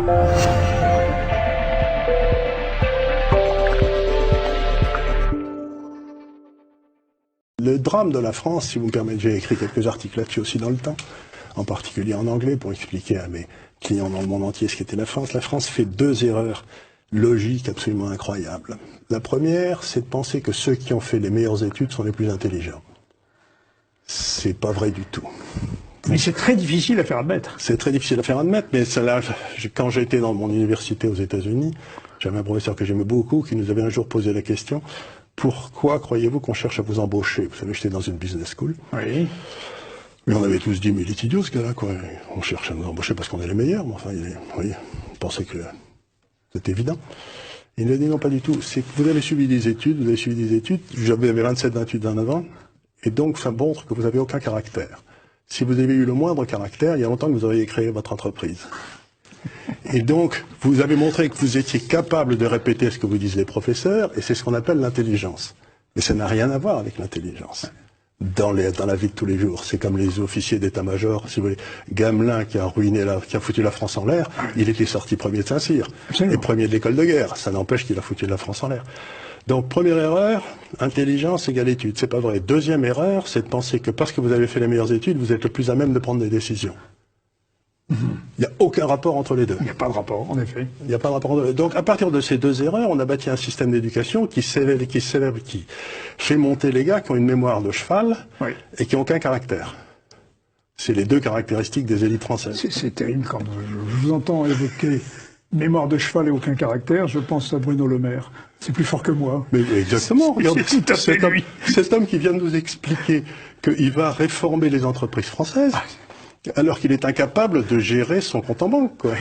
Le drame de la France, si vous me permettez, j'ai écrit quelques articles là-dessus aussi dans le temps, en particulier en anglais, pour expliquer à mes clients dans le monde entier ce qu'était la France. La France fait deux erreurs logiques absolument incroyables. La première, c'est de penser que ceux qui ont fait les meilleures études sont les plus intelligents. C'est pas vrai du tout. Mais c'est très difficile à faire admettre. C'est très difficile à faire admettre, mais cela, quand j'étais dans mon université aux États-Unis, j'avais un professeur que j'aimais beaucoup qui nous avait un jour posé la question: pourquoi croyez-vous qu'on cherche à vous embaucher? Vous savez, j'étais dans une business school. Oui. Mais on avait tous dit, mais il est idiot ce gars-là, quoi. On cherche à nous embaucher parce qu'on est les meilleurs. Mais enfin, oui, on pensait que c'était évident. Il nous a dit non, pas du tout. C'est que vous avez suivi des études, j'avais 27-28 ans avant, et donc ça montre que vous n'avez aucun caractère. Si vous avez eu le moindre caractère, il y a longtemps que vous auriez créé votre entreprise. Et donc, vous avez montré que vous étiez capable de répéter ce que vous disent les professeurs, et c'est ce qu'on appelle l'intelligence. Mais ça n'a rien à voir avec l'intelligence. Dans la vie de tous les jours, c'est comme les officiers d'état-major, si vous voulez. Gamelin qui a foutu la France en l'air, il était sorti premier de Saint-Cyr, et premier de l'école de guerre. Ça n'empêche qu'il a foutu la France en l'air. Donc, première erreur, intelligence égale études. C'est pas vrai. Deuxième erreur, c'est de penser que parce que vous avez fait les meilleures études, vous êtes le plus à même de prendre des décisions. Il n'y a aucun rapport entre les deux. Il n'y a pas de rapport, en effet. Il n'y a pas de rapport entre les deux. Donc, à partir de ces deux erreurs, on a bâti un système d'éducation qui fait monter les gars qui ont une mémoire de cheval et qui n'ont aucun caractère. C'est les deux caractéristiques des élites françaises. C'est terrible quand je vous entends évoquer mémoire de cheval et aucun caractère, je pense à Bruno Le Maire. C'est plus fort que moi. Mais exactement. Regardez, c'est tout à fait lui. Cet homme qui vient de nous expliquer qu'il va réformer les entreprises françaises, alors qu'il est incapable de gérer son compte en banque, quoi.